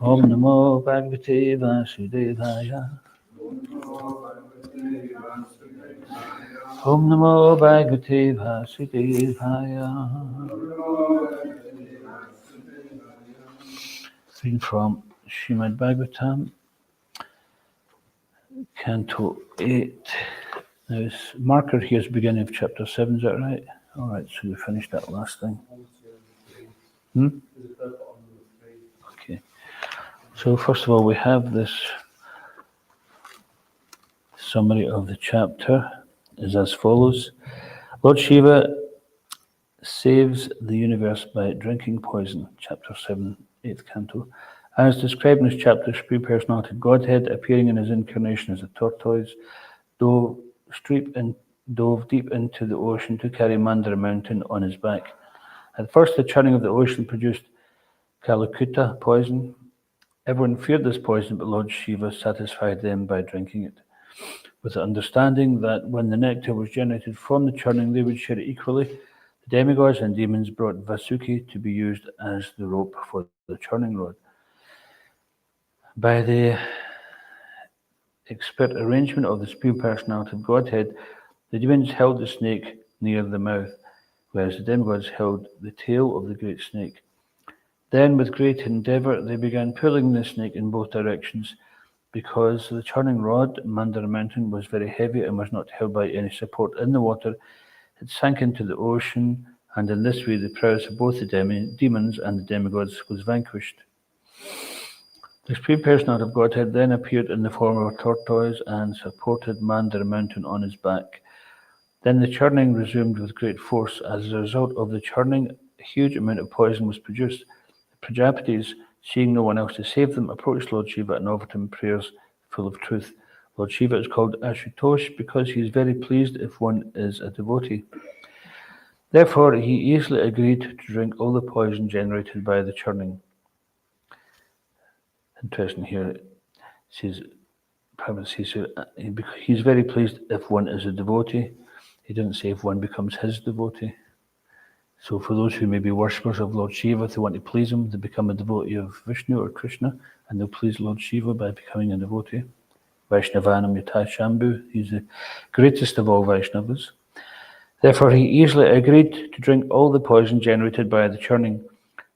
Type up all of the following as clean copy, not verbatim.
Om Namo Bhagavate Vasudevaya. Om Namo Bhagavate Vasudevaya. Reading from Srimad Bhagavatam, Canto 8. Now, this marker here is beginning of chapter 7, is that right? All right, so we finished that last thing. Okay. So, first of all, we have this summary of the chapter is as follows. Lord Shiva saves the universe by drinking poison, chapter 7, 8th canto. As described in this chapter, Supreme Personality Godhead, appearing in his incarnation as a tortoise, dove deep into the ocean to carry Mandara mountain on his back. At first, the churning of the ocean produced Kalakuta poison. Everyone feared this poison, but Lord Shiva satisfied them by drinking it, with the understanding that when the nectar was generated from the churning, they would share it equally. The demigods and demons brought Vasuki to be used as the rope for the churning rod. By the expert arrangement of the Supreme Personality of Godhead, the demons held the snake near the mouth, whereas the demigods held the tail of the great snake. Then, with great endeavour, they began pulling the snake in both directions. Because the churning rod, Mandara mountain, was very heavy and was not held by any support in the water, it sank into the ocean, and in this way the prowess of both the demons and the demigods was vanquished. The Supreme Personality of Godhead then appeared in the form of a tortoise and supported Mandara mountain on his back. Then the churning resumed with great force. As a result of the churning, a huge amount of poison was produced. The Prajapatis, seeing no one else to save them, approached Lord Shiva and offered him prayers full of truth. Lord Shiva is called Ashutosh because he is very pleased if one is a devotee. Therefore, he easily agreed to drink all the poison generated by the churning. Interesting here, it says, he's very pleased if one is a devotee. He didn't say if one becomes his devotee. So for those who may be worshippers of Lord Shiva, if they want to please him, they become a devotee of Vishnu or Krishna, and they'll please Lord Shiva by becoming a devotee. Vaishnavanam Yatai Shambhu, he's the greatest of all Vaishnavas. Therefore, he easily agreed to drink all the poison generated by the churning.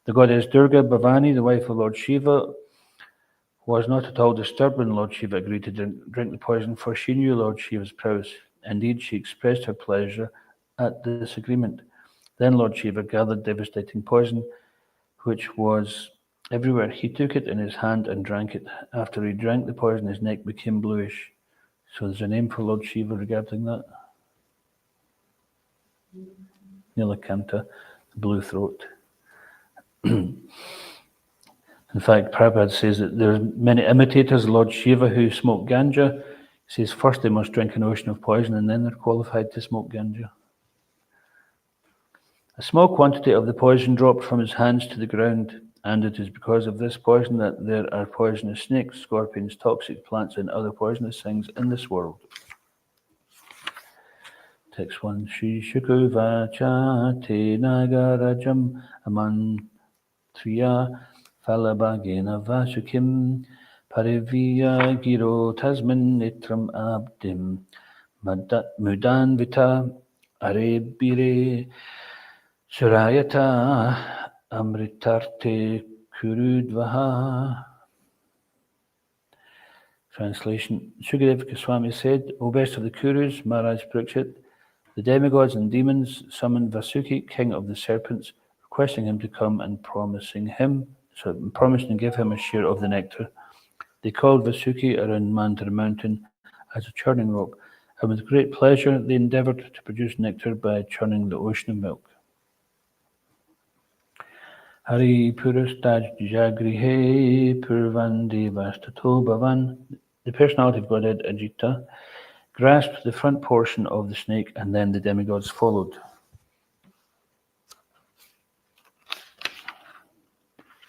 The goddess Durga Bhavani, the wife of Lord Shiva, was not at all disturbed when Lord Shiva agreed to drink the poison, for she knew Lord Shiva's prowess. Indeed, she expressed her pleasure at this agreement. Then Lord Shiva gathered devastating poison, which was everywhere. He took it in his hand and drank it. After he drank the poison, his neck became bluish. So there's a name for Lord Shiva regarding that. Nilakanta, blue throat. In fact, Prabhupada says that there are many imitators of Lord Shiva who smoke ganja. He says first they must drink an ocean of poison and then they're qualified to smoke ganja. A small quantity of the poison dropped from his hands to the ground, and it is because of this poison that there are poisonous snakes, scorpions, toxic plants, and other poisonous things in this world. Text 1. Shri Shukuvacha te nagarajam amantriya falabhagena vasukim parivya giro tasmin nitram abdim mudanvita arebire Surayata Amritarte Kurudvaha. Translation. Sukadeva Goswami said, O best of the Kurus, Maharaj Parikshit, the demigods and demons summoned Vasuki, king of the serpents, requesting him to come and promised to give him a share of the nectar. They called Vasuki around Mandara mountain as a churning rope, and with great pleasure they endeavoured to produce nectar by churning the ocean of milk. Hari Purustaj Jagrihe Purvandi Vastato Bhavan. The personality of Godhead Ajita grasped the front portion of the snake, and then the demigods followed.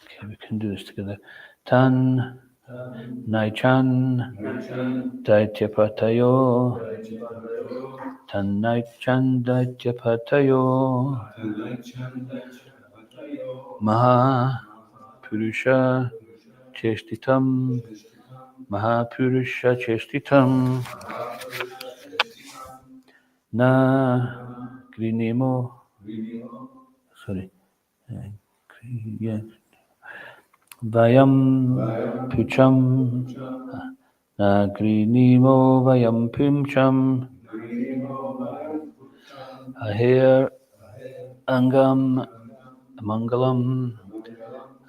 Okay, we can do this together. Tan Naichan Daityapatayo Tan Naichan Daityapatayo Maha Purusha Chestitam Mahapurusha Chestitam Na Grinimo yes. Vayam Pucham Na Grinimo Vayam Pumcham Ahir Angam Amangalam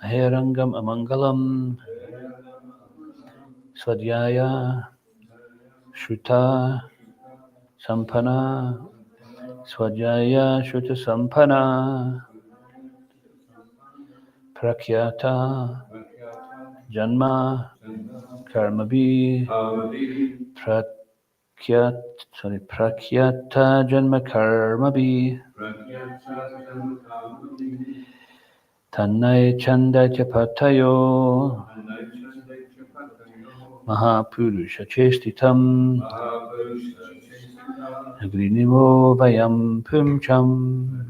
Ahirangam Amangalam Swadhyaya Shruta Sampana Swadhyaya Shruta Sampana Prakyata Janma Karmabhi Prakyata Janma Karmabhi Tannai Chanda Chapatayo Mahapurusha Chestitam Agrinimo Vayam Pumcham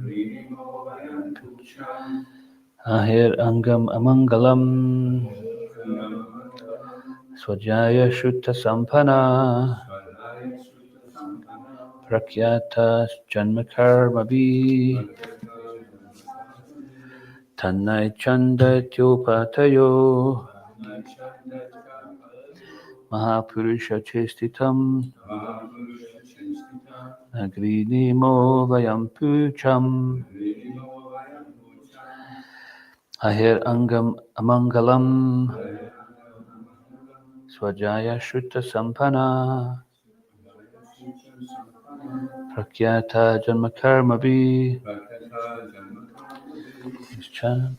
Ahir Angam Amangalam Swadhyaya Shutta Sampana Prakyata Janmakarmabhi Tannai Chanda Tyopatayo Mahapurusha Chestitam Agrinimo Vayam Pucham Ahir Angam Amangalam Swadhyaya Shutta Sampana Prakyata Janmakarmabhi. Chant.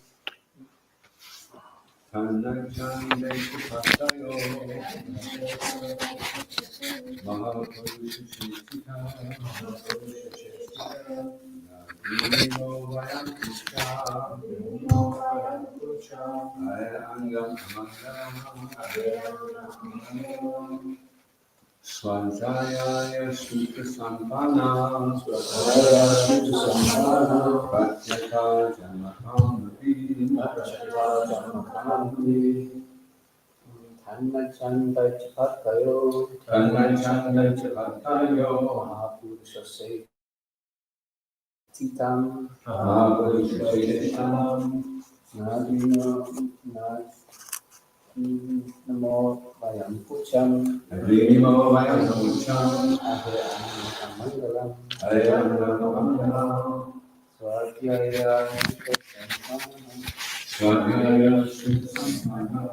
Svanjaya Sutta Sampana, Svanjaya Sutta Sampana, Pratyata Janmakamati, Pratyata Janmakamati, Tanmachanda Chapatayo, Tanmachanda Chapatayo, Mahapurusha Titam, Mahapurusha Titam, Nadina, Namo Vayam Pucham, Namo Vayam Pucham, Mangalam, Mangalam, Swadhyaya Swadhyaya Swadhyaya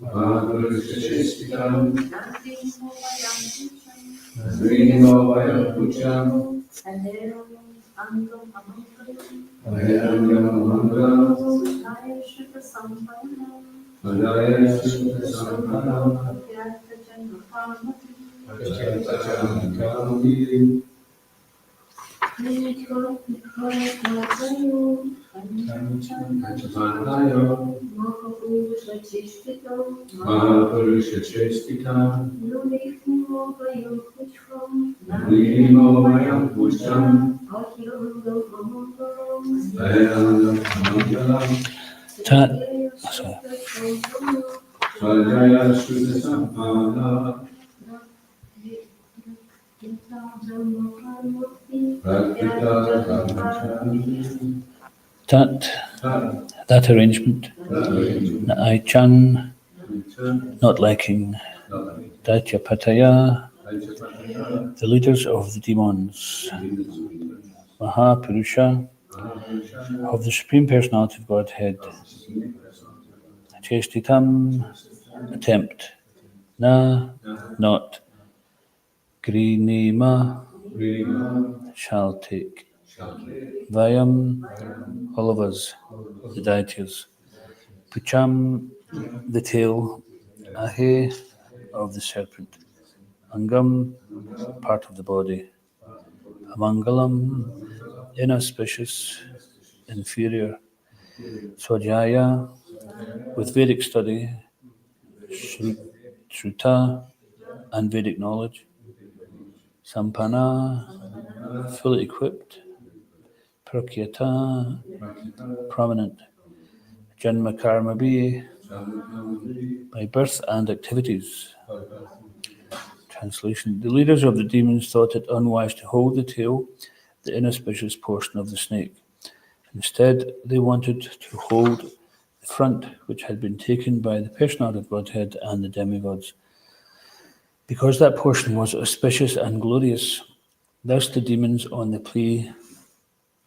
Mahapurusha Chestita, Nunimo Vayam Pucham, Ayangam Amangalam, Swadhyaya Sutta Sampana, That arrangement, I Chan, not liking Datyapataya, the leaders of the demons, Mahapurusha, of the Supreme Personality of Godhead, Chestitam, attempt, Na, not, Grinima Grima shall take. shall take. Vayam, all of us, the deities. Pucham, the tail. Ahe, of the serpent. Angam, part of the body. Amangalam, inauspicious, inferior. Swadhyaya, with Vedic study. Shruta, and Vedic knowledge. Sampana, fully equipped. Prakyata, prominent. Janma karma be, by birth and activities. Translation. The leaders of the demons thought it unwise to hold the tail, the inauspicious portion of the snake. Instead, they wanted to hold the front, which had been taken by the personality of Godhead and the demigods. Because that portion was auspicious and glorious, thus the demons, on the plea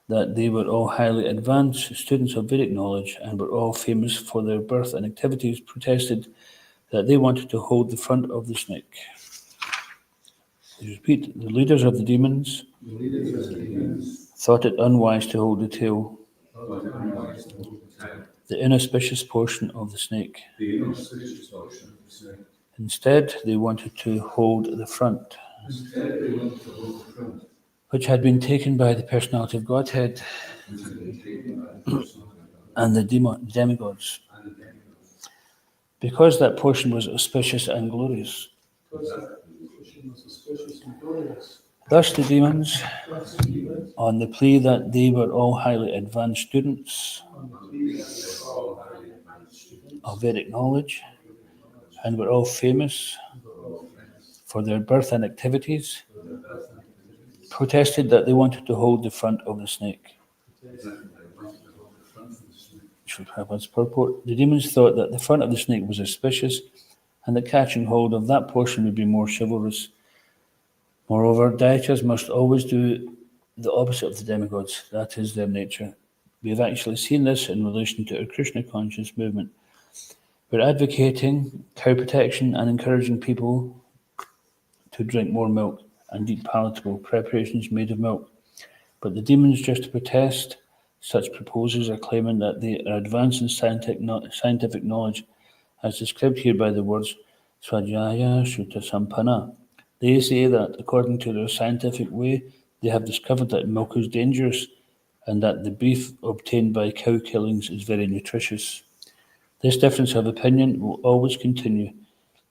that they were all highly advanced students of Vedic knowledge and were all famous for their birth and activities, protested that they wanted to hold the front of the snake. I repeat, the leaders of the demons thought it unwise to hold the tail, the inauspicious portion of the snake. Instead, they wanted to hold the front, which had been taken by the personality of Godhead and the demigods. Because that portion was auspicious and glorious. Thus the demons, on the plea that they were all highly advanced students of Vedic knowledge and were all famous for their birth and activities, protested that they wanted to hold the front of the snake. Purport. The demons thought that the front of the snake was auspicious and that catching hold of that portion would be more chivalrous. Moreover, deities must always do the opposite of the demigods. That is their nature. We have actually seen this in relation to our Krishna conscious movement. We're advocating cow protection and encouraging people to drink more milk and eat palatable preparations made of milk. But the demons, just to protest such proposals, are claiming that they are advancing scientific knowledge, as described here by the words Swadhyaya Shuta Sampana. They say that, according to their scientific way, they have discovered that milk is dangerous and that the beef obtained by cow killings is very nutritious. This difference of opinion will always continue.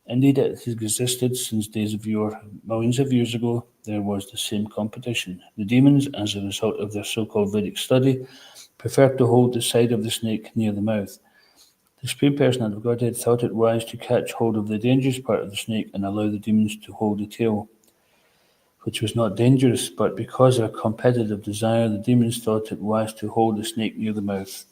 Indeed, it has existed since days of yore. Millions of years ago, there was the same competition. The demons, as a result of their so-called Vedic study, preferred to hold the side of the snake near the mouth. The Supreme Personality of Godhead thought it wise to catch hold of the dangerous part of the snake and allow the demons to hold the tail, which was not dangerous, but because of a competitive desire, the demons thought it wise to hold the snake near the mouth.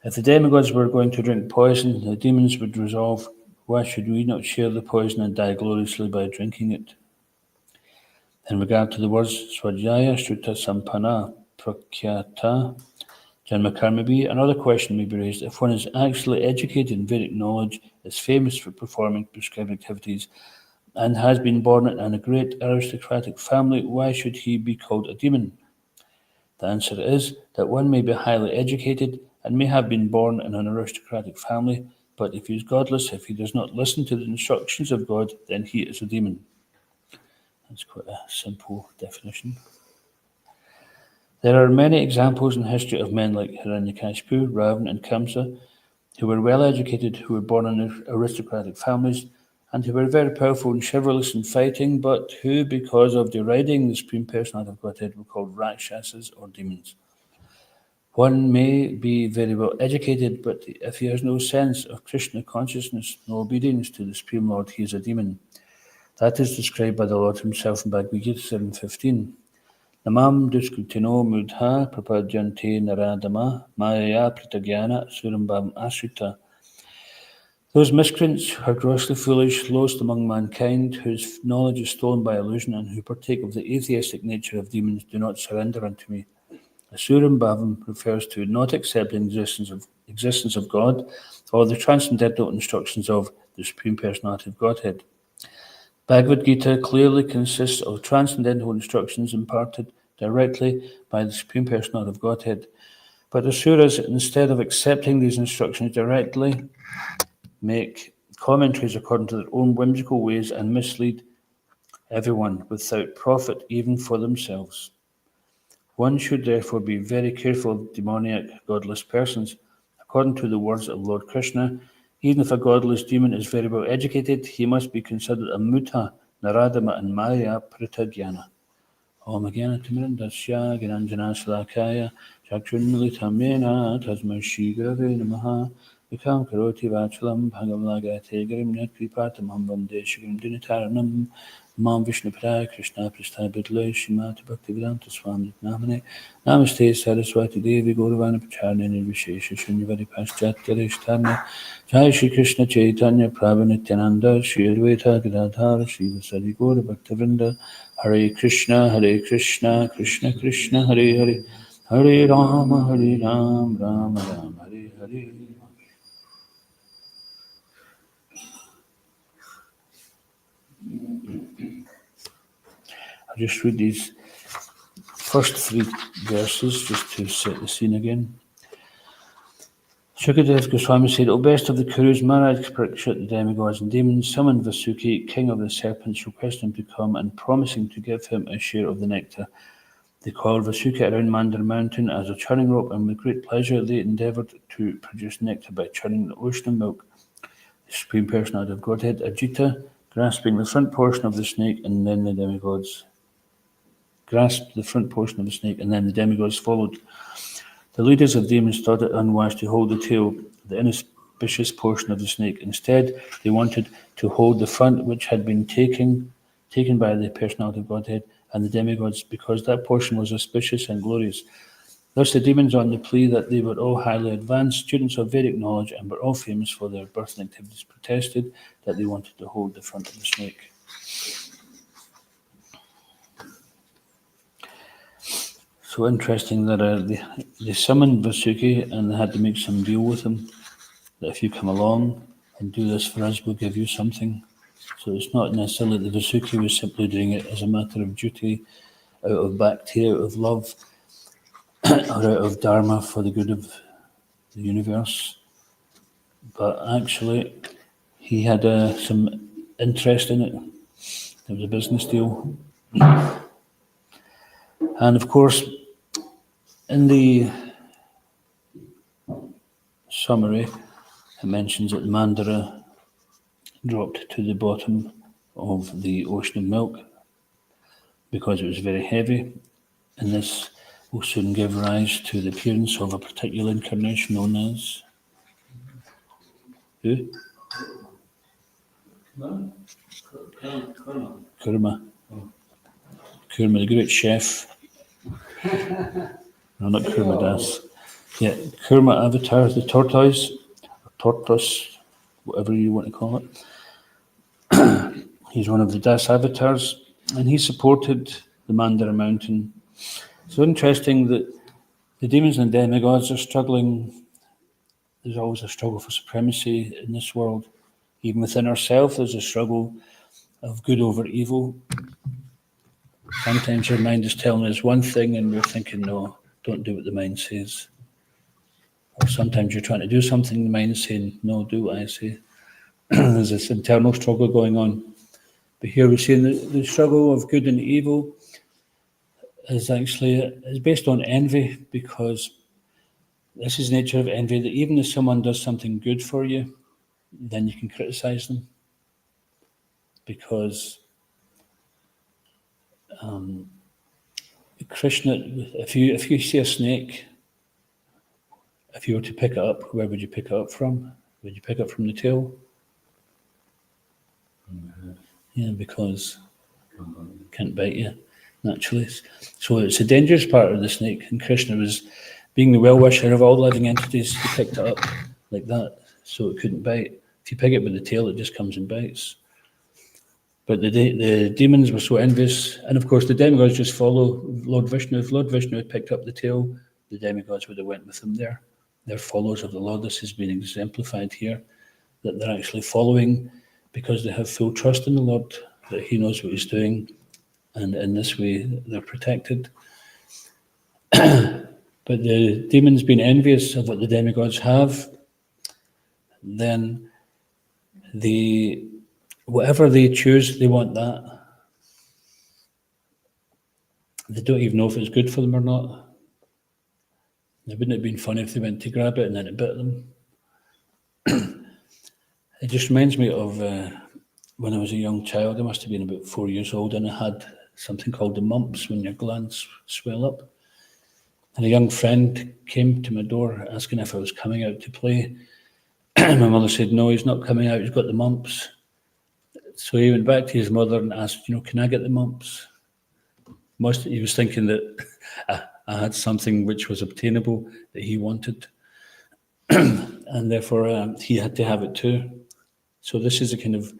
If the demigods were going to drink poison, the demons would resolve, why should we not share the poison and die gloriously by drinking it? In regard to the words Swadhyaya Shuta Sampana Prakyata Janma Karma Be, another question may be raised. If one is actually educated in Vedic knowledge, is famous for performing prescribed activities, and has been born in a great aristocratic family, why should he be called a demon? The answer is that one may be highly educated and may have been born in an aristocratic family, but if he is godless, if he does not listen to the instructions of God, then he is a demon. That's quite a simple definition. There are many examples in history of men like Hiranyakashipu, Ravan, and Kamsa, who were well educated, who were born in aristocratic families, and who were very powerful and chivalrous in fighting, but who, because of deriding the Supreme Personality of Godhead, were called Rakshasas or demons. One may be very well educated, but if he has no sense of Krishna consciousness, no obedience to the Supreme Lord, he is a demon. That is described by the Lord himself in Bhagavad Gita 7:15. Namam duskritino mudha prapadyante naradama maya pritagyana surambam asrita. Those miscreants who are grossly foolish, lowest among mankind, whose knowledge is stolen by illusion, and who partake of the atheistic nature of demons, do not surrender unto me. Asuram Bhavam refers to not accepting the existence of God or the transcendental instructions of the Supreme Personality of Godhead. Bhagavad Gita clearly consists of transcendental instructions imparted directly by the Supreme Personality of Godhead. But the Suras, instead of accepting these instructions directly, make commentaries according to their own whimsical ways and mislead everyone without profit even for themselves. One should therefore be very careful of demoniac, godless persons. According to the words of Lord Krishna, even if a godless demon is very well educated, he must be considered a muta, naradama, and maya pritagyana. Om Gyana Timirandasya Gyananjana Salakaya Chakshunmilitam Yena Tasmai Shri Gurave Namaha Vikam Karoti Vachalam Bhagavalagate Grimnat Kripatamam Vande Shigrim Dinitaranam Mam Vishnupada Krishna Pristha Bidle Shimati Bhaktivedanta Swami Namane Namaste Saraswati Devi Gauravana Pacharni Nirvishesha Shunyavadi Paschatya Rishtana Jai Shri Krishna Chaitanya Prabhu Nityananda Shri Advaita Gadadhara Shri Vasadi Gaura Bhaktivinoda Hare Krishna, Krishna Krishna, Hare Hare, Hare Rama, Rama Rama, Hare Hare. I'll just read these first 3 verses just to set the scene again. Shukadev Goswami said, O best of the Kurus, Maharaj Parikshit, the demigods and demons, summoned Vasuki, king of the serpents, requesting him to come and promising to give him a share of the nectar. They called Vasuki around Mandar mountain as a churning rope, and with great pleasure they endeavoured to produce nectar by churning the ocean of milk. The Supreme Personality of Godhead, Ajita, grasping the front portion of the snake, and then the demigods grasped the front portion of the snake, and then the demigods followed. The leaders of demons thought it unwise to hold the tail, the inauspicious portion of the snake. Instead, they wanted to hold the front, which had been taken by the Personality of Godhead and the demigods, because that portion was auspicious and glorious. Thus the demons, on the plea that they were all highly advanced students of Vedic knowledge and were all famous for their birthing activities, protested that they wanted to hold the front of the snake. So interesting that they summoned Vasuki and they had to make some deal with him, that if you come along and do this for us, we'll give you something. So it's not necessarily that Vasuki was simply doing it as a matter of duty, out of bhakti, out of love, or out of dharma for the good of the universe. But actually, he had some interest in it. It was a business deal. And of course, in the summary, it mentions that Mandara dropped to the bottom of the ocean of milk because it was very heavy, and this will soon give rise to the appearance of a particular incarnation known as who? Kurma. Kurma, the great chef. No, not Kurma Das. Yeah, Kurma Avatar, the tortoise, or tortoise, whatever you want to call it. He's one of the Das avatars, and he supported the Mandara mountain. So interesting that the demons and demigods are struggling. There's always a struggle for supremacy in this world. Even within ourselves, there's a struggle of good over evil. Sometimes your mind is telling us one thing and we're thinking, no, don't do what the mind says. Or sometimes you're trying to do something, the mind's saying, no, do what I say. There's this internal struggle going on. But here we're seeing the struggle of good and evil is based on envy, because this is the nature of envy, that even if someone does something good for you, then you can criticize them. Because Krishna, if you see a snake, if you were to pick it up, where would you pick it up from? Would you pick it up from the tail? Mm-hmm. Yeah, because it can't bite you, naturally. So it's a dangerous part of the snake, and Krishna was, being the well-wisher of all living entities, he picked it up like that, so it couldn't bite. If you pick it with the tail, it just comes and bites. But the demons were so envious, and of course the demigods just follow Lord Vishnu. If Lord Vishnu had picked up the tail, the demigods would have went with him there. They're followers of the Lord. This has been exemplified here, that they're actually following because they have full trust in the Lord. that he knows what he's doing, and in this way they're protected. But the demons being envious of what the demigods have, then whatever they choose, they want that. They don't even know if it's good for them or not. It wouldn't have been funny if they went to grab it and then it bit them. It just reminds me of when I was a young child. I must have been about 4 years old, and I had something called the mumps, when your glands swell up. And a young friend came to my door asking if I was coming out to play. My mother said, no, he's not coming out, he's got the mumps. So he went back to his mother and asked, can I get the mumps? He was thinking that I had something which was obtainable that he wanted. And therefore he had to have it too. So this is a kind of,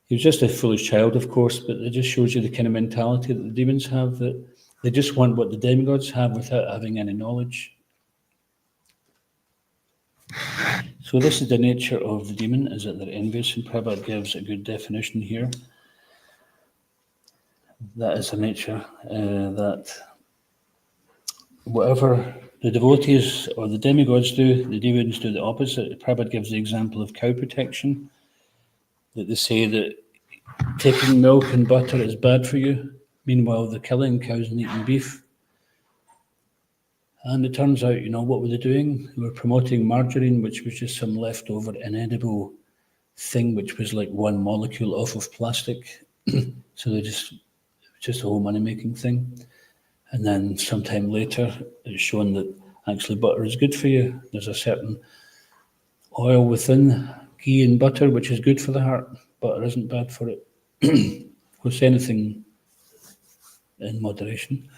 he was just a foolish child, of course, but it just shows you the kind of mentality that the demons have, that they just want what the demigods have without having any knowledge. So this is the nature of the demon, is that they're envious, and Prabhupada gives a good definition here. That is the nature, that whatever the devotees or the demigods do, the demons do the opposite. Prabhupada gives the example of cow protection, that they say that taking milk and butter is bad for you. Meanwhile, they're killing cows and eating beef. And it turns out, what were they doing? They were promoting margarine, which was just some leftover inedible thing, which was like one molecule off of plastic. So just a whole money-making thing. And then sometime later, it's shown that actually butter is good for you. There's a certain oil within ghee and butter, which is good for the heart. Butter isn't bad for it. Of course, anything in moderation.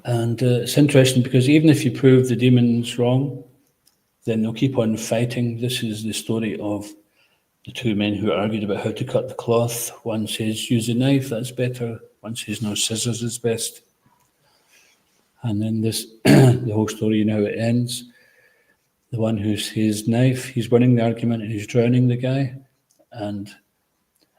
And it's interesting because even if you prove the demon's wrong, then they'll keep on fighting. This is the story of the two men who argued about how to cut the cloth. One says, use a knife, that's better. One says, no, scissors is best. And then the whole story, how it ends. The one who says knife, he's winning the argument and he's drowning the guy. And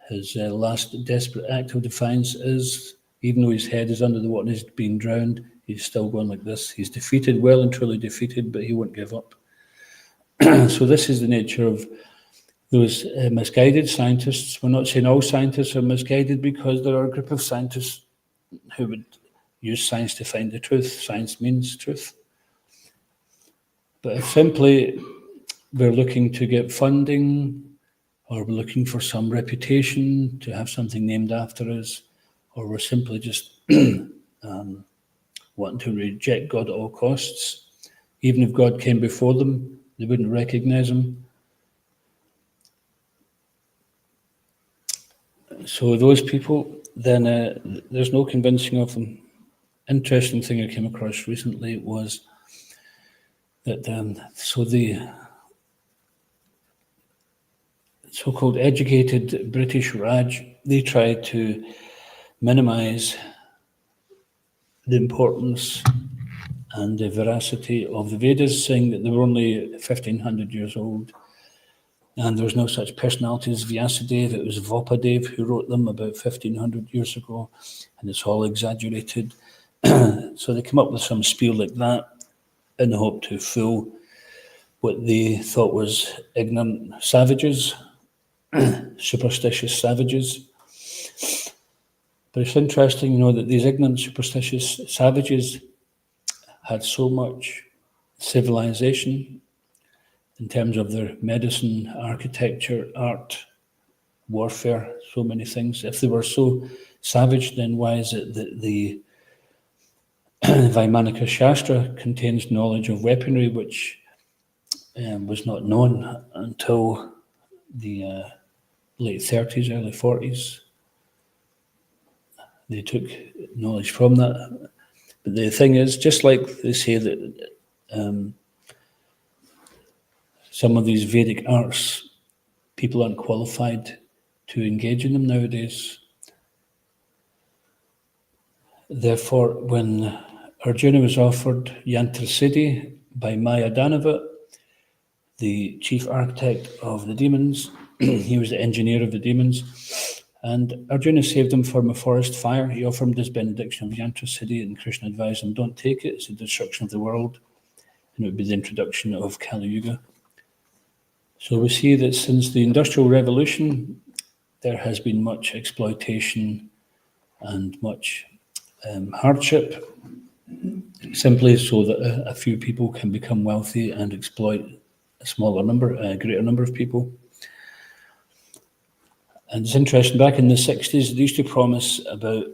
his last desperate act of defiance is, even though his head is under the water and he's being drowned, he's still going like this. He's defeated, well and truly defeated, but he won't give up. So this is the nature of those misguided scientists. We're not saying all scientists are misguided, because there are a group of scientists who would use science to find the truth. Science means truth. But if simply we're looking to get funding, or we're looking for some reputation, to have something named after us, or we're simply just wanting to reject God at all costs, even if God came before them, they wouldn't recognize him. So those people, then there's no convincing of them. Interesting thing I came across recently was that the so-called educated British Raj, they try to minimize the importance and the veracity of the Vedas, saying that they were only 1,500 years old. And there was no such personality as Vyasadeva. It was Vopadev who wrote them about 1,500 years ago, and it's all exaggerated. So they come up with some spiel like that in the hope to fool what they thought was ignorant savages, superstitious savages. But it's interesting, that these ignorant, superstitious savages had so much civilization in terms of their medicine, architecture, art, warfare, so many things. If they were so savage, then why is it that the Vaimanika Shastra contains knowledge of weaponry which was not known until the late 30s, early 40s? They took knowledge from that. But the thing is, just like they say that some of these Vedic arts, people aren't qualified to engage in them nowadays. Therefore, when Arjuna was offered Yantra Siddhi by Maya Danava, the chief architect of the demons. He was the engineer of the demons. And Arjuna saved him from a forest fire. He offered him this benediction of Yantra Siddhi, and Krishna advised him, don't take it, it's the destruction of the world. And it would be the introduction of Kali Yuga. So we see that since the Industrial Revolution, there has been much exploitation and much hardship, simply so that a few people can become wealthy and exploit a greater number of people. And it's interesting, back in the 60s, they used to promise about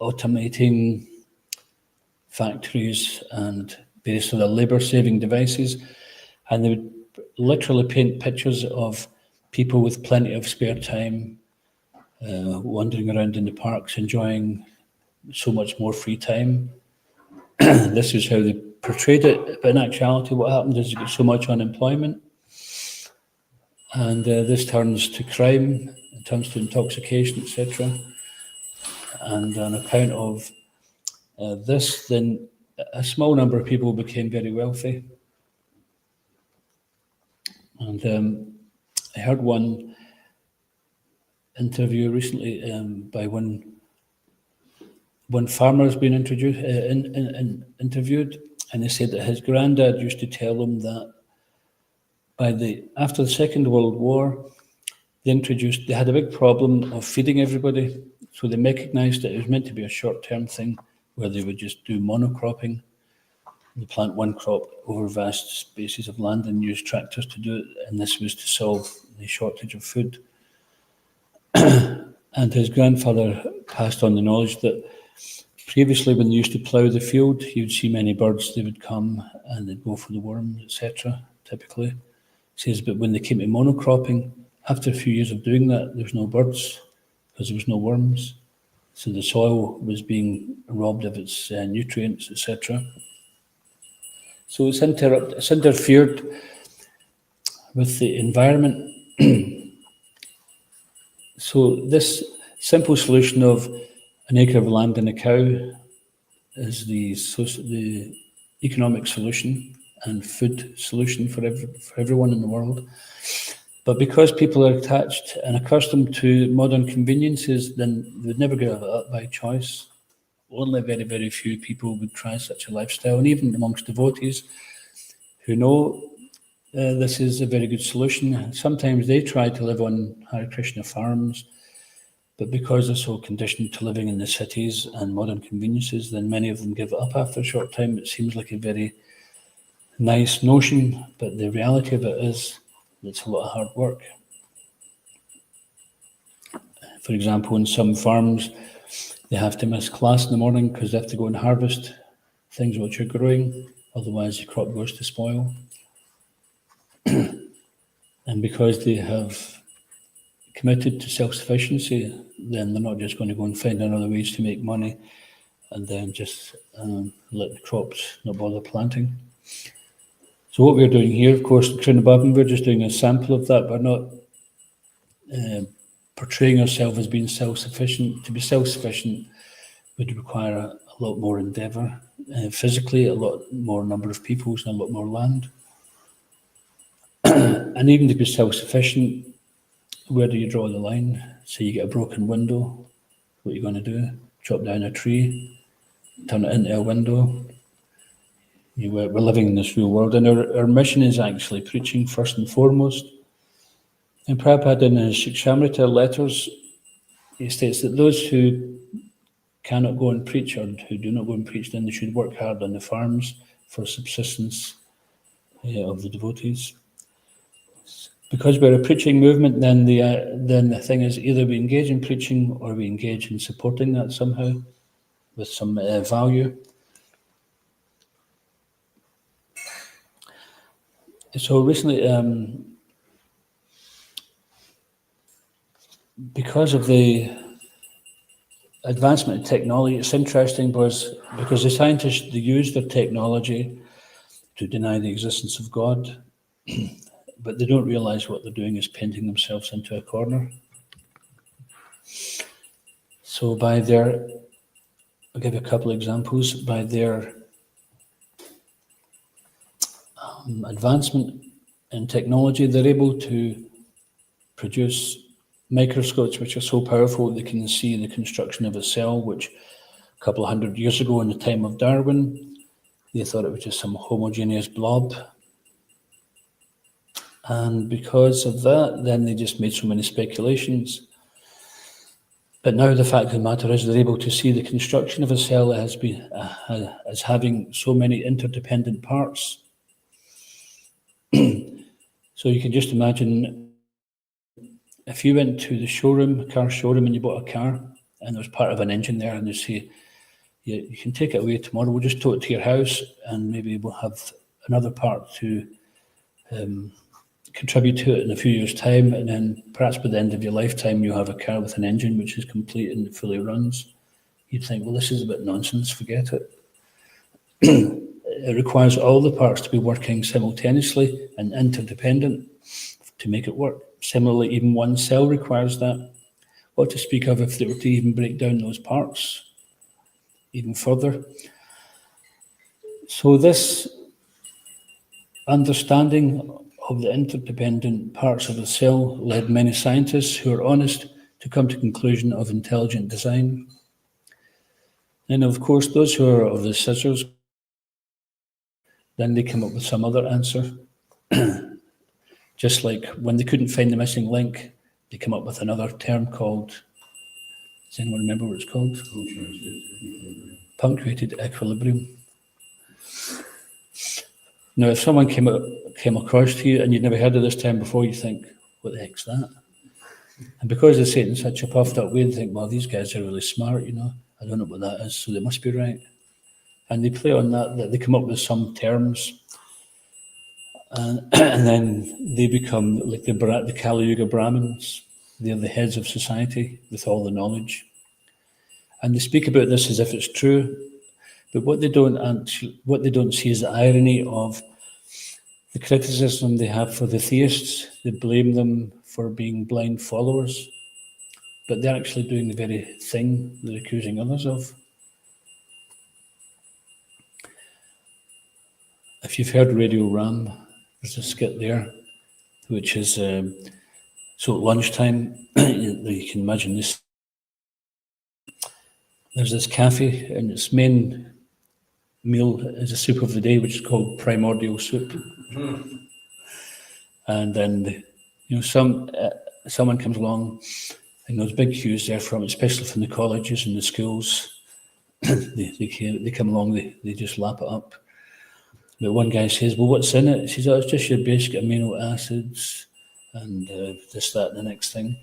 automating factories and various other labour-saving devices, and they would literally paint pictures of people with plenty of spare time, wandering around in the parks, enjoying so much more free time. This is how they portrayed it, but in actuality what happened is you get so much unemployment, and this turns to crime, it turns to intoxication, etc. And on account of this, then a small number of people became very wealthy. And I heard one interview recently by one farmer has been interviewed, and he said that his granddad used to tell him that after the Second World War, they had a big problem of feeding everybody, so they recognised that it was meant to be a short-term thing where they would just do monocropping. They plant one crop over vast spaces of land and use tractors to do it, and this was to solve the shortage of food. And his grandfather passed on the knowledge that previously, when they used to plough the field, he would see many birds. They would come and they'd go for the worms, etc. Typically, he says, but when they came to monocropping, after a few years of doing that, there was no birds because there was no worms. So the soil was being robbed of its nutrients, etc. So it's interfered with the environment. So this simple solution of an acre of land and a cow is the economic solution and food solution for everyone in the world. But because people are attached and accustomed to modern conveniences, then they would never give it up by choice. Only very, very few people would try such a lifestyle, and even amongst devotees who know this is a very good solution, sometimes they try to live on Hare Krishna farms, but because they're so conditioned to living in the cities and modern conveniences, then many of them give it up after a short time. It seems like a very nice notion, but the reality of it is it's a lot of hard work. For example, in some farms, they have to miss class in the morning because they have to go and harvest things which are growing, otherwise the crop goes to spoil. And because they have committed to self-sufficiency, then they're not just going to go and find other ways to make money and then just let the crops not bother planting. So what we're doing here, of course, in Srimad Bhagavatam, we're just doing a sample of that. We're not portraying ourselves as being self-sufficient. To be self-sufficient would require a lot more endeavour, physically, a lot more number of peoples and a lot more land. And even to be self-sufficient, where do you draw the line? So you get a broken window, what are you going to do? Chop down a tree, turn it into a window? We're living in this real world, and our mission is actually preaching first and foremost. And Prabhupada, in his Shikshamrita letters, he states that those who cannot go and preach or who do not go and preach, then they should work hard on the farms for subsistence of the devotees. Because we're a preaching movement, then the thing is either we engage in preaching or we engage in supporting that somehow with some value. So recently, because of the advancement of technology, it's interesting because the scientists, they use their technology to deny the existence of God, but they don't realize what they're doing is painting themselves into a corner. So I'll give you a couple of examples, by their advancement in technology, they're able to produce microscopes which are so powerful they can see the construction of a cell, which a couple of hundred years ago in the time of Darwin, they thought it was just some homogeneous blob. And because of that, then they just made so many speculations. But now the fact of the matter is they're able to see the construction of a cell as having so many interdependent parts. So you can just imagine if you went to the showroom, car showroom, and you bought a car, and there was part of an engine there, and they say, yeah, you can take it away tomorrow, we'll just tow it to your house, and maybe we'll have another part to contribute to it in a few years' time, and then perhaps by the end of your lifetime you'll have a car with an engine which is complete and fully runs. You'd think, well, this is a bit nonsense, forget it. It requires all the parts to be working simultaneously and interdependent to make it work. Similarly, even one cell requires that. What to speak of if they were to even break down those parts even further. So this understanding of the interdependent parts of the cell led many scientists who are honest to come to the conclusion of intelligent design. And of course, those who are of the scissors, then they come up with some other answer. Just like when they couldn't find the missing link, they come up with another term called, does anyone remember what it's called? Punctuated equilibrium. Now, if someone came across to you and you'd never heard of this term before, you think, what the heck's that? And because they say it in such a puffed up way, they think, well, these guys are really smart, I don't know what that is, so they must be right. And they play on that they come up with some terms, and then they become like the Kali Yuga Brahmins. They're the heads of society with all the knowledge. And they speak about this as if it's true, but what they don't see is the irony of the criticism they have for the theists. They blame them for being blind followers, but they're actually doing the very thing they're accusing others of. If you've heard Radio Ram, there's a skit there, which is, so at lunchtime, you can imagine this. There's this cafe, and its main meal is a soup of the day, which is called primordial soup. And then, someone comes along, and there's big queues there from, especially from the colleges and the schools. they come along, they just lap it up. But one guy says, well, what's in it? He says, oh, it's just your basic amino acids and this, that, and the next thing.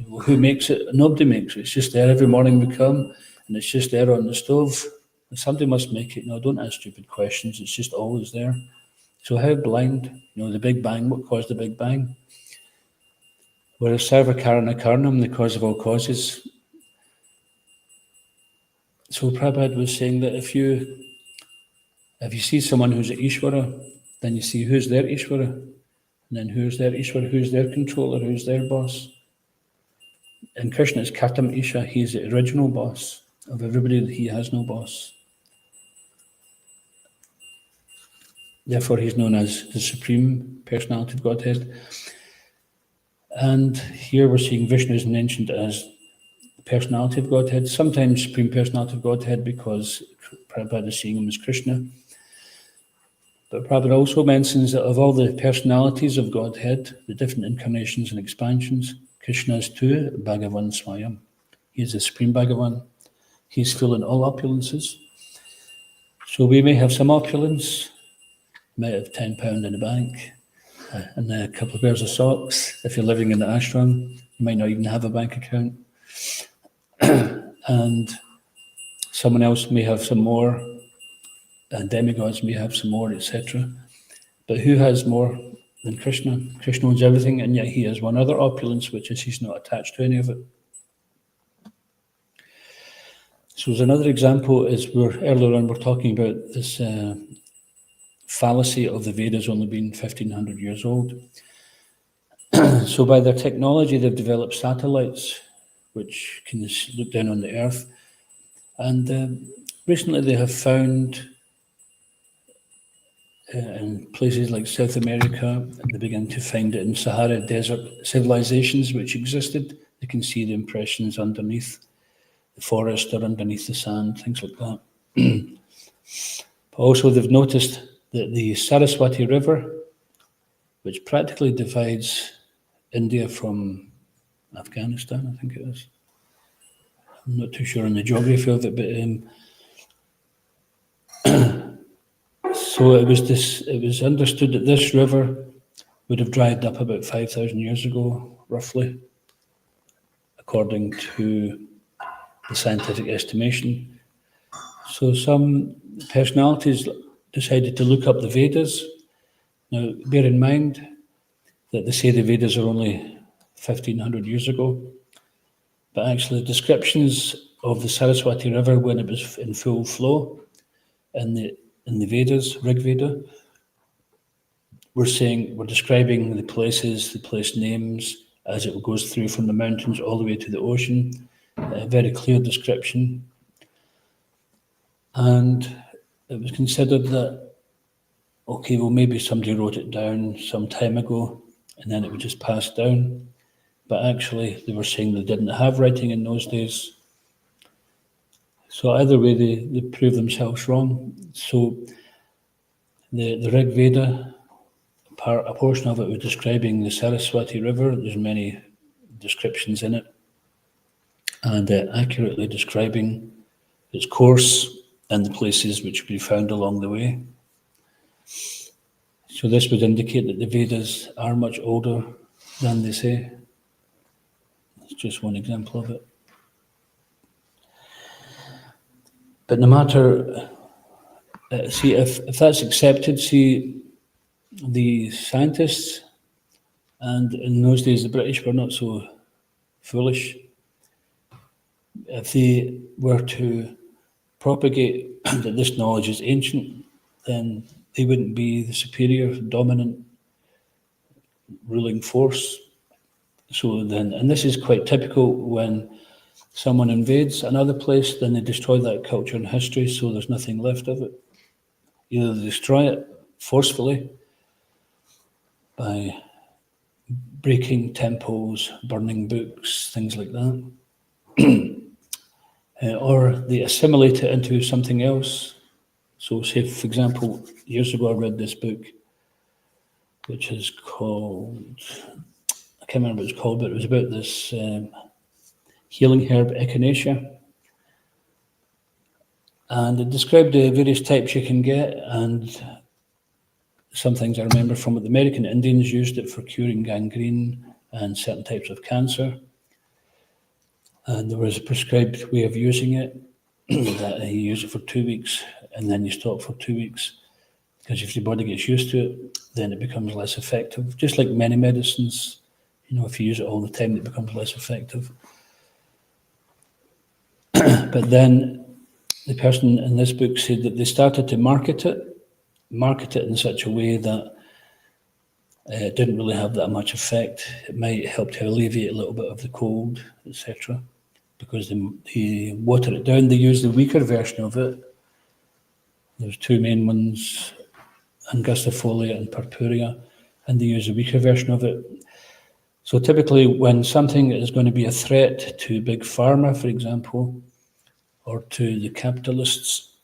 Well, who makes it? Nobody makes it. It's just there every morning we come, and it's just there on the stove. And somebody must make it. No, don't ask stupid questions. It's just always there. So how blind? The Big Bang, what caused the Big Bang? Whereas Sarva Karana Karnam, the cause of all causes. So Prabhupada was saying that if you see someone who's an Ishvara, then you see who's their Ishvara, and then who's their Ishvara, who's their controller, who's their boss. And Krishna is Katam Isha, he's the original boss of everybody, he has no boss. Therefore, he's known as the Supreme Personality of Godhead. And here we're seeing Vishnu is mentioned as the Personality of Godhead, sometimes Supreme Personality of Godhead because Prabhupada is seeing him as Krishna. But Prabhupada also mentions that of all the personalities of Godhead, the different incarnations and expansions, Krishna is too Bhagavan Swayam. He is the Supreme Bhagavan. He's full in all opulences. So we may have some opulence, might have £10 in the bank, and a couple of pairs of socks. If you're living in the ashram, you might not even have a bank account. And someone else may have some more, and demigods may have some more, etc. But who has more than Krishna? Krishna owns everything, and yet he has one other opulence, which is he's not attached to any of it. So as another example is earlier on we're talking about this fallacy of the Vedas only being 1,500 years old. So by their technology, they've developed satellites which can look down on the Earth. And recently they have found in places like South America. They begin to find it in Sahara Desert civilizations which existed. They can see the impressions underneath the forest or underneath the sand, things like that. But also they've noticed that the Saraswati River, which practically divides India from Afghanistan, I think it is. I'm not too sure on the geography of it, but so it was understood that this river would have dried up about 5,000 years ago, roughly, according to the scientific estimation. So some personalities decided to look up the Vedas. Now, bear in mind that they say the Vedas are only 1,500 years ago, but actually the descriptions of the Saraswati River when it was in full flow in the Vedas, Rig Veda, we're describing the places, the place names as it goes through from the mountains all the way to the ocean. A very clear description. And it was considered that, okay, well, maybe somebody wrote it down some time ago and then it would just pass down. But actually, they were saying they didn't have writing in those days. So either way, they proved themselves wrong. So the Rig Veda, a portion of it was describing the Saraswati River. There's many descriptions in it. And accurately describing its course and the places which could be found along the way. So this would indicate that the Vedas are much older than they say. It's just one example of it. But no matter, see, if that's accepted, see, the scientists, and in those days the British were not so foolish, if they were to propagate that this knowledge is ancient, then they wouldn't be the superior, dominant, ruling force. So then, and this is quite typical when someone invades another place, then they destroy that culture and history, so there's nothing left of it. Either they destroy it forcefully by breaking temples, burning books, things like that, or they assimilate it into something else. So say, for example, years ago I read this book, which is called, I can't remember what it's called, but it was about this healing herb echinacea. And it described the various types you can get, and some things I remember from it. The American Indians used it for curing gangrene and certain types of cancer. And there was a prescribed way of using it, that you use it for 2 weeks and then you stop for 2 weeks. Because if your body gets used to it, then it becomes less effective. Just like many medicines, if you use it all the time, it becomes less effective. But then the person in this book said that they started to market it in such a way that it didn't really have that much effect. It might help to alleviate a little bit of the cold, etc. Because they water it down. They use the weaker version of it. There's two main ones, angustifolia and purpurea, and they use a weaker version of it. So typically when something is going to be a threat to big pharma, for example, or to the capitalists,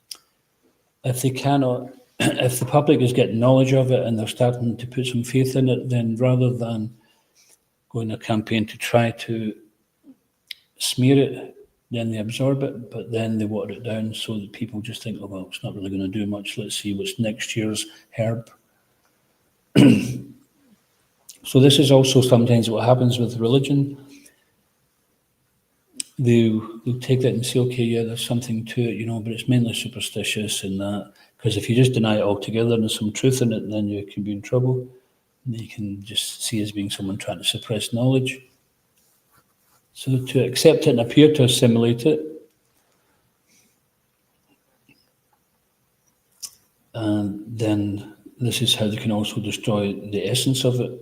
if the public is getting knowledge of it and they're starting to put some faith in it, then rather than going a campaign to try to smear it, then they absorb it, but then they water it down so that people just think, oh, well, it's not really going to do much. Let's see what's next year's herb. So this is also sometimes what happens with religion. They'll take that and say, okay, yeah, there's something to it, but it's mainly superstitious and that. Because if you just deny it altogether and there's some truth in it, then you can be in trouble. You can just see as being someone trying to suppress knowledge. So to accept it and appear to assimilate it, and then this is how they can also destroy the essence of it.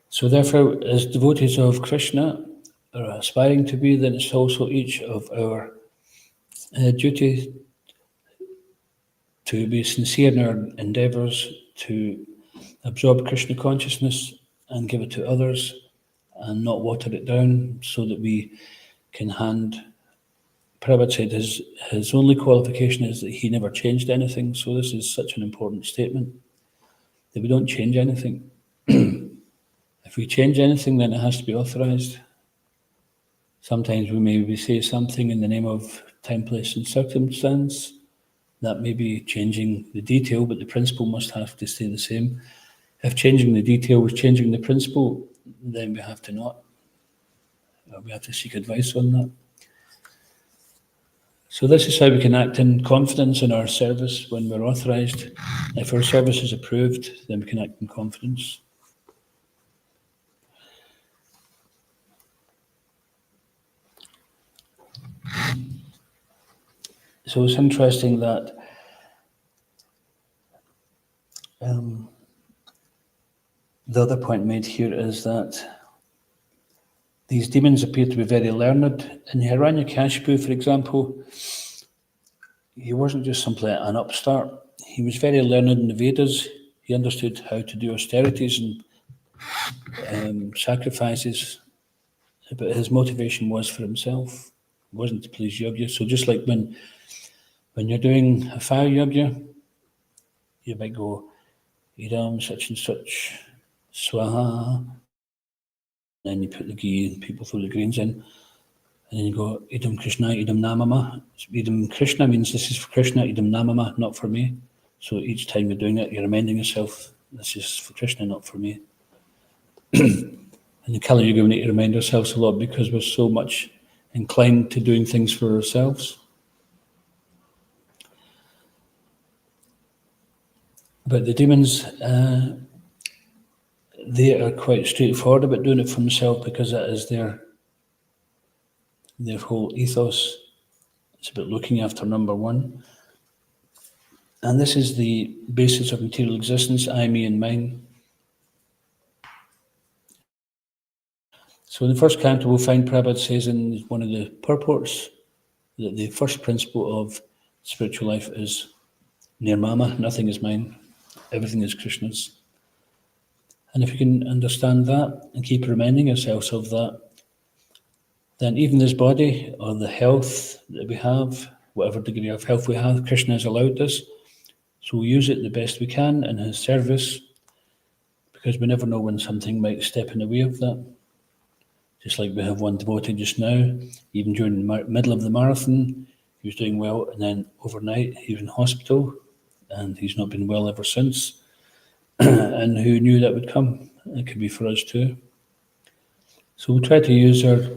So therefore, as devotees of Krishna are aspiring to be, then it's also each of our duty to be sincere in our endeavours to absorb Krishna consciousness and give it to others and not water it down so that we can hand. Prabhupada said his only qualification is that he never changed anything, so this is such an important statement, that we don't change anything. If we change anything, then it has to be authorised. Sometimes we maybe say something in the name of time, place and circumstance. That may be changing the detail, but the principle must have to stay the same. If changing the detail was changing the principle, then we have to not. We have to seek advice on that. So this is how we can act in confidence in our service when we're authorised. If our service is approved, then we can act in confidence. So it's interesting that the other point made here is that these demons appear to be very learned. In Hiranyakashipu, for example, he wasn't just simply an upstart. He was very learned in the Vedas. He understood how to do austerities and sacrifices, but his motivation was for himself. It wasn't to please yogya. So just like when you're doing a fire yogya, you might go, idam such and such, swaha. Then you put the ghee and people throw the greens in. And then you go, idam Krishna, idam namama. Idam Krishna means this is for Krishna, idam namama, not for me. So each time you're doing it, you're reminding yourself, this is for Krishna, not for me. And in Kali Yuga, we need to remind ourselves a lot because we're so much inclined to doing things for ourselves. But the demons, they are quite straightforward about doing it for themselves because that is their whole ethos. It's about looking after number one. And this is the basis of material existence, I, me, and mine. So in the first canto, we'll find Prabhupada says in one of the purports that the first principle of spiritual life is nirmama, nothing is mine, everything is Krishna's. And if you can understand that and keep reminding yourselves of that, then even this body or the health that we have, whatever degree of health we have, Krishna has allowed us. So we use it the best we can in his service because we never know when something might step in the way of that. Just like we have one devotee just now, even during the middle of the marathon, he was doing well, and then overnight he was in hospital and he's not been well ever since. And who knew that would come? It could be for us too. So we try to use our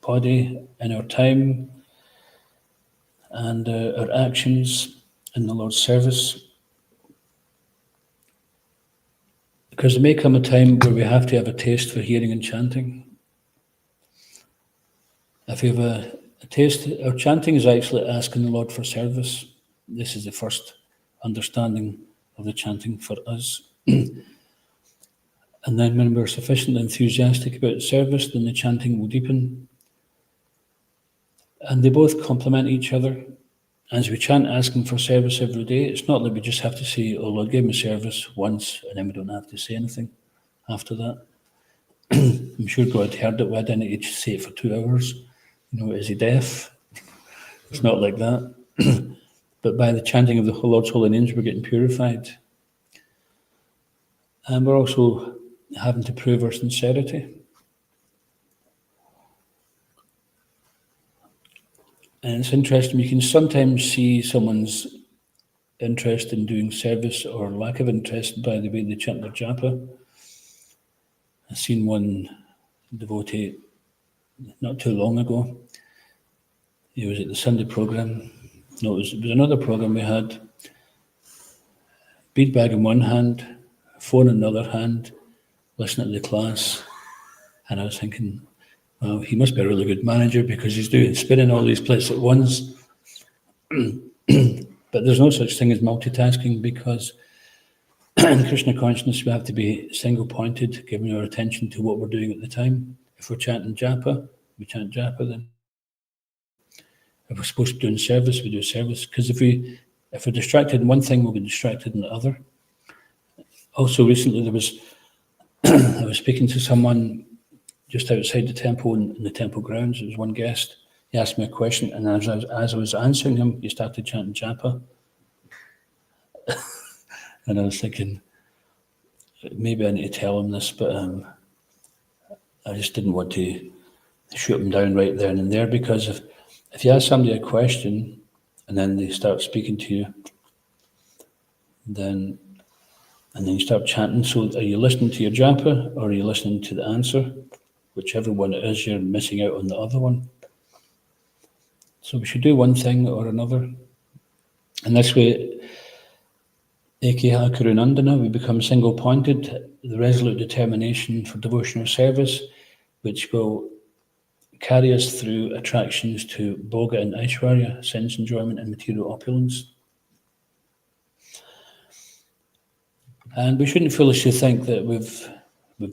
body and our time and our actions in the Lord's service. Because there may come a time where we have to have a taste for hearing and chanting. If we have a taste, our chanting is actually asking the Lord for service. This is the first understanding of the chanting for us. And then when we're sufficiently enthusiastic about service, then the chanting will deepen. And they both complement each other. As we chant asking for service every day, it's not that we just have to say, oh Lord, give me service once, and then we don't have to say anything after that. I'm sure God heard it, why didn't he say it for 2 hours? Is he deaf? It's not like that. But by the chanting of the Lord's holy names, we're getting purified. And we're also having to prove our sincerity. And it's interesting, you can sometimes see someone's interest in doing service or lack of interest by the way they chant their japa. I've seen one devotee not too long ago. He was at the Sunday program. No, it was another program we had. Bead bag in one hand, phone in the other hand, listening to the class. And I was thinking, well, he must be a really good manager because he's spinning all these plates at once. But there's no such thing as multitasking because in Krishna consciousness we have to be single-pointed, giving our attention to what we're doing at the time. If we're chanting japa, we chant japa then. If we're supposed to be doing service, we do service. Because if we if we're distracted in one thing, we'll be distracted in the other. Also, recently I was speaking to someone just outside the temple in the temple grounds. It was one guest. He asked me a question, and as I was answering him, he started chanting japa. And I was thinking, maybe I need to tell him this, but I just didn't want to shoot him down right there and there, because if you ask somebody a question and then they start speaking to you, and then you start chanting, so are you listening to your japa or are you listening to the answer? Whichever one it is, you're missing out on the other one. So we should do one thing or another. And this way, Ekeha Karunandana, we become single-pointed, the resolute determination for devotional service, which will carry us through attractions to bhoga and aishwarya, sense enjoyment and material opulence. And we shouldn't foolishly think that we've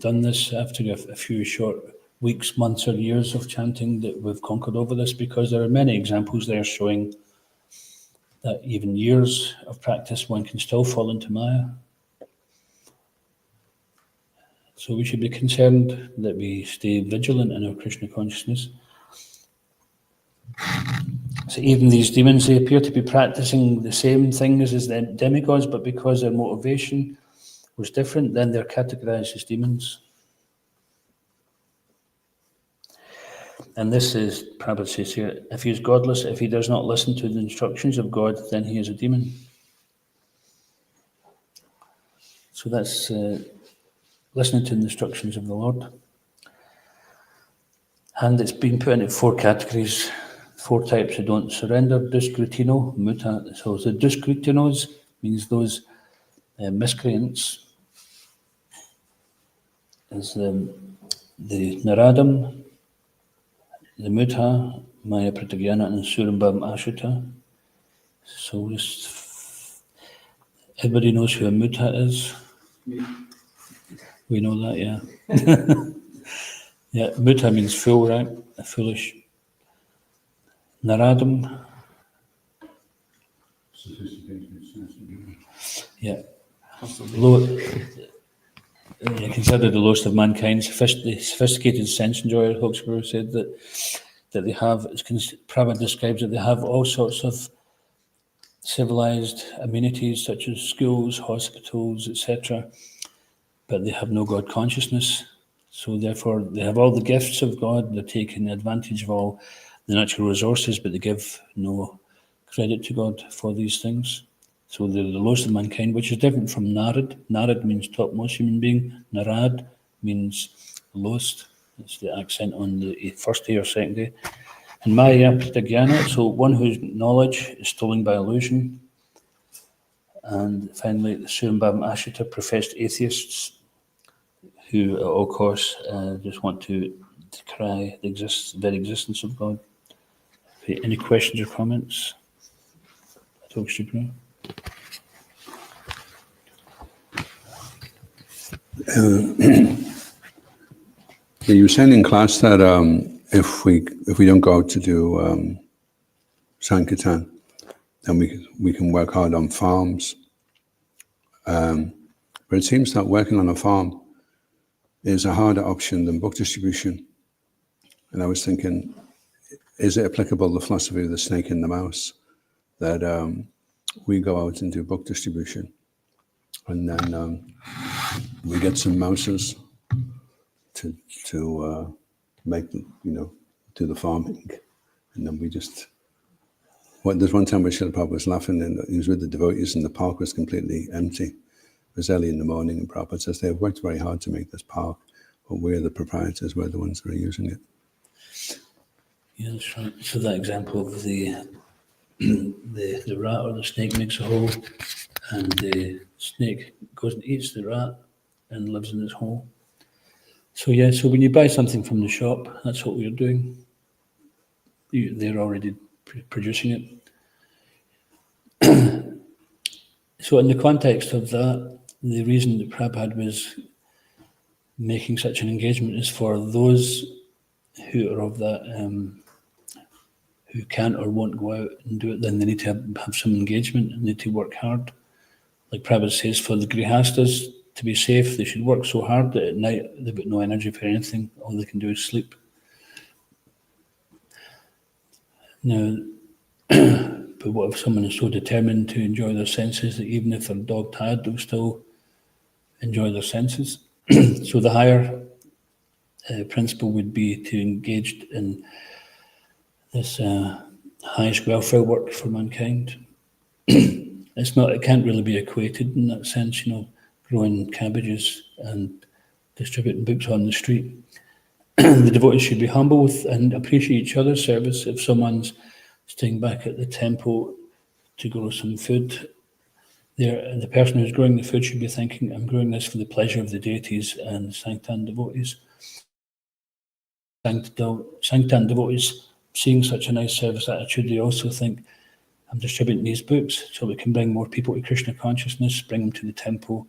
done this after a few short weeks, months or years of chanting, that we've conquered over this, because there are many examples there showing that even years of practice, one can still fall into Maya. So we should be concerned that we stay vigilant in our Krishna consciousness. So even these demons, they appear to be practicing the same things as the demigods, but because their motivation was different, then they're categorized as demons. And this is, Prabhupada says here, if he is godless, if he does not listen to the instructions of God, then he is a demon. So that's listening to the instructions of the Lord. And it's been put into 4 categories, 4 types who don't surrender: duskritino, muta. So the duskritinos means those miscreants, is the naradam, the muta, maya pratagyana, and surambhavam ashuta. So just, everybody knows who a muta is. We know that, yeah. Yeah, muta means fool, right? Foolish. Naradam. Yeah. Considered the lowest of mankind, sophisticated sense enjoyer. Hawksborough said that they have, Prabhupada describes that they have all sorts of civilized amenities such as schools, hospitals, etc., but they have no God consciousness. So therefore they have all the gifts of God, they're taking advantage of all the natural resources, but they give no credit to God for these things. So they're the lowest of mankind, which is different from Narad. Narad means topmost human being. Narad means lowest. It's the accent on the first day or second day. And Maya Pratagyana, so one whose knowledge is stolen by illusion. And finally, the Surambhavam Ashuta, professed atheists, who at all costs just want to decry the very existence of God. Okay, any questions or comments? Talk Supreme. You were saying in class that if we don't go out to do Sankirtan, then we can work hard on farms. But it seems that working on a farm is a harder option than book distribution. And I was thinking, is it applicable, the philosophy of the snake and the mouse, that we go out and do book distribution, and then we get some mouses to make, do the farming, and then we just. There's one time where Srila Prabhupada was laughing, and he was with the devotees, and the park was completely empty. It was early in the morning, and Prabhupada says they've worked very hard to make this park, but we're the proprietors, we're the ones that are using it. Yeah, that's right. So that example of the rat or the snake makes a hole, and the snake goes and eats the rat and lives in its hole. So yeah, so when you buy something from the shop, that's what we're doing. They're already producing it. So in the context of that, the reason that Prabhupada was making such an engagement is for those who are of that who can't or won't go out and do it, then they need to have some engagement and need to work hard. Like Prabhupada says, for the grihastas to be safe, they should work so hard that at night they've got no energy for anything. All they can do is sleep. Now, but what if someone is so determined to enjoy their senses that even if they're dog tired, they'll still enjoy their senses? So the higher principle would be to engage in this highest welfare work for mankind. It can't really be equated in that sense, growing cabbages and distributing books on the street. The devotees should be humble and appreciate each other's service. If someone's staying back at the temple to grow some food, the person who's growing the food should be thinking, I'm growing this for the pleasure of the deities and Sanktan devotees. Sanktan devotees, seeing such a nice service attitude, they also think, I'm distributing these books so we can bring more people to Krishna consciousness, bring them to the temple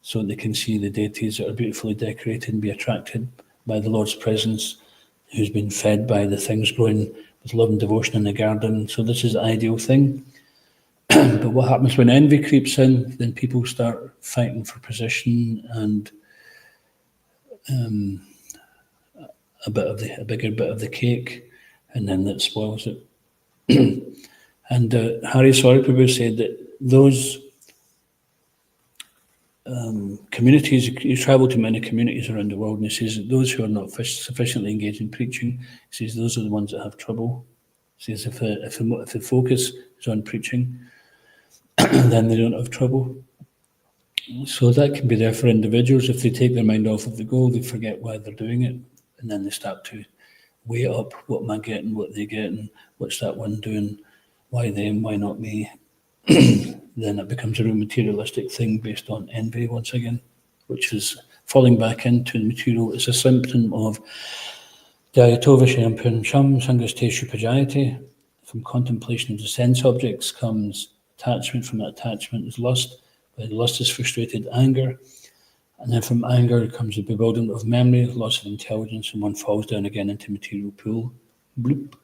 so they can see the deities that are beautifully decorated and be attracted by the Lord's presence, who's been fed by the things growing with love and devotion in the garden. So this is the ideal thing. But what happens when envy creeps in? Then people start fighting for position and a bigger bit of the cake, and then that spoils it. And Hari Prabhu said that those communities, you travel to many communities around the world, and he says that those who are not sufficiently engaged in preaching, he says those are the ones that have trouble. He says if the focus is on preaching, then they don't have trouble. So that can be there for individuals. If they take their mind off of the goal, they forget why they're doing it, and then they start to weigh up what am I getting, what they getting, what's that one doing, why them, why not me. Then it becomes a real materialistic thing based on envy once again, which is falling back into the material. It's a symptom of Dhyayatova Puncham Sangasteshu Pajayate. From contemplation of the sense objects comes attachment. From that attachment is lust. When lust is frustrated, anger. And then from anger comes the bewilderment of memory, loss of intelligence, and one falls down again into material pool. Bloop.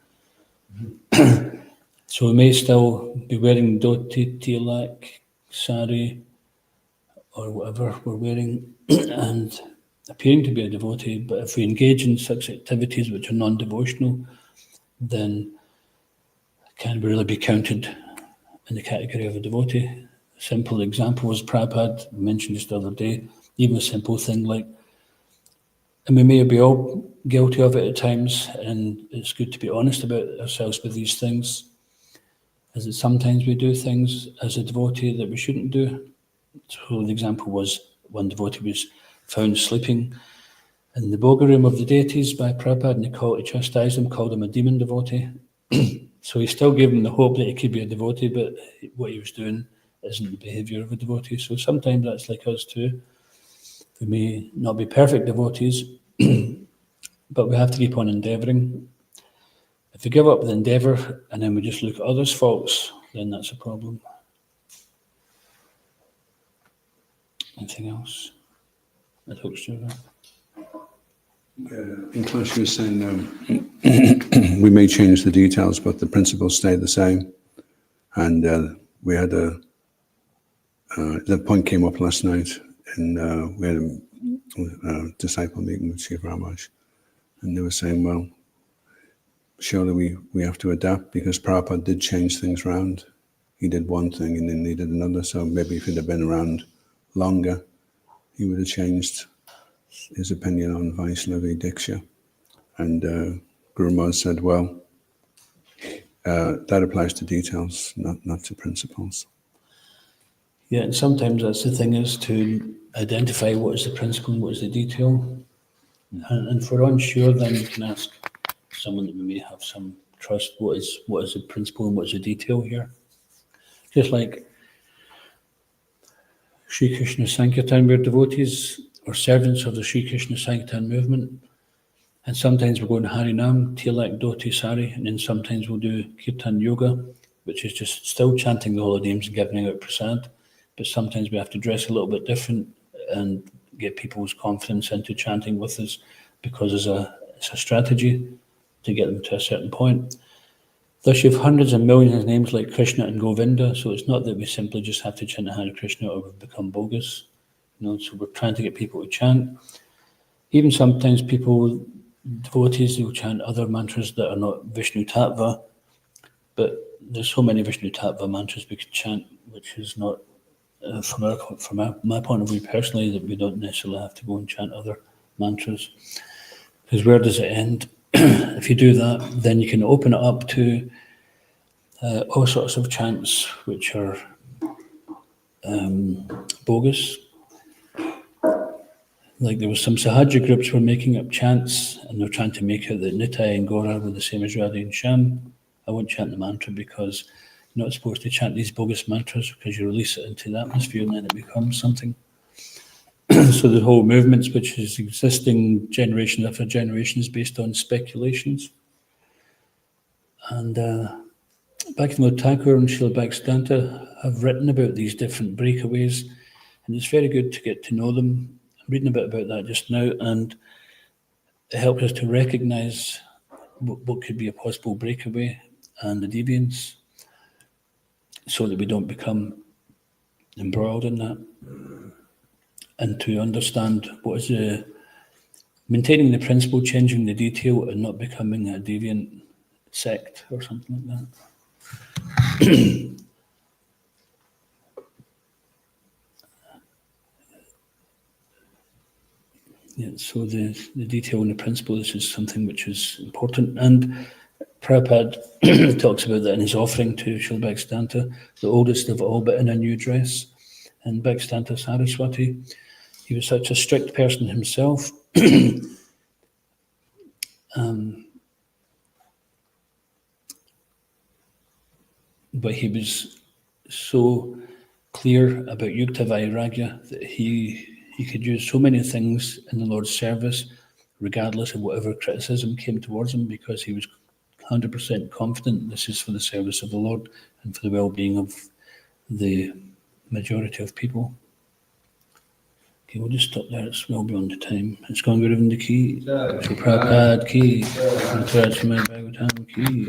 So we may still be wearing dhoti, tilak, sari, or whatever we're wearing, and appearing to be a devotee, but if we engage in such activities which are non-devotional, then can we really be counted in the category of a devotee? A simple example was Prabhupada mentioned just the other day, even a simple thing like, and we may be all guilty of it at times, and it's good to be honest about ourselves with these things, is that sometimes we do things as a devotee that we shouldn't do. So the example was one devotee was found sleeping in the boga room of the deities by Prabhupada, and he chastised him, called him a demon devotee. So he still gave him the hope that he could be a devotee, but what he was doing isn't the behaviour of a devotee. So sometimes that's like us too. We may not be perfect devotees, but we have to keep on endeavouring. If we give up the endeavour and then we just look at others' faults, then that's a problem. Anything else? I hope so. In class, you were saying we may change the details, but the principles stay the same. And we had that point came up last night, and we had a disciple meeting with Shiv Ramaj, and they were saying, well, surely we have to adapt, because Prabhupada did change things around. He did one thing and then he did another, so maybe if he'd have been around longer, he would have changed his opinion on Vaishnavi Diksha. And Guru Maharaj said, well, that applies to details, not to principles. Yeah, and sometimes that's the thing, is to identify what is the principle and what is the detail. And if we're unsure, then we can ask someone that we may have some trust, what is the principle and what is the detail here. Just like Sri Krishna Sankirtan, we're devotees or servants of the Sri Krishna Sankirtan movement. And sometimes we're going to Harinam, Tilak, Dhoti, Sari, and then sometimes we'll do Kirtan Yoga, which is just still chanting the holy names and giving out prasad. But sometimes we have to dress a little bit different and get people's confidence into chanting with us, because it's a strategy to get them to a certain point. Thus you have hundreds of millions of names like Krishna and Govinda, so it's not that we simply just have to chant Hare Krishna or we've become bogus. So we're trying to get people to chant. Even sometimes devotees, will chant other mantras that are not Vishnu Tattva, but there's so many Vishnu Tattva mantras we can chant, which is not, from my point of view personally, that we don't necessarily have to go and chant other mantras. Because where does it end? If you do that, then you can open it up to all sorts of chants which are bogus. Like there was some Sahaja groups were making up chants, and they're trying to make it that Nitai and Gora were the same as Radha and Shyam. I won't chant the mantra because you're not supposed to chant these bogus mantras because you release it into the atmosphere and then it becomes something. So the whole movements, which is existing generation after generation, is based on speculations. And Bhaktivinoda Thakur and Srila Bhaktivedanta have written about these different breakaways, and it's very good to get to know them. I'm reading a bit about that just now, and it helps us to recognise what could be a possible breakaway and the deviance, so that we don't become embroiled in that. And to understand what is maintaining the principle, changing the detail, and not becoming a deviant sect or something like that. Yeah, so the detail and the principle, this is something which is important. And Prabhupada talks about that in his offering to Srila Bhaktivedanta, the oldest of all but in a new dress. And Bhaktivedanta Saraswati, he was such a strict person himself. But he was so clear about Yukta Vairagya that he could use so many things in the Lord's service, regardless of whatever criticism came towards him, because he was 100% confident this is for the service of the Lord and for the well-being of the majority of people. Okay, we'll just stop there. It's well beyond the time. It's going to go in the key. So Prabhupada key. Srimad Bhagavatam key.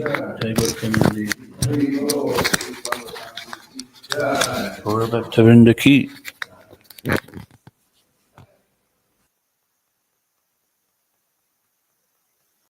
We're about to in the key.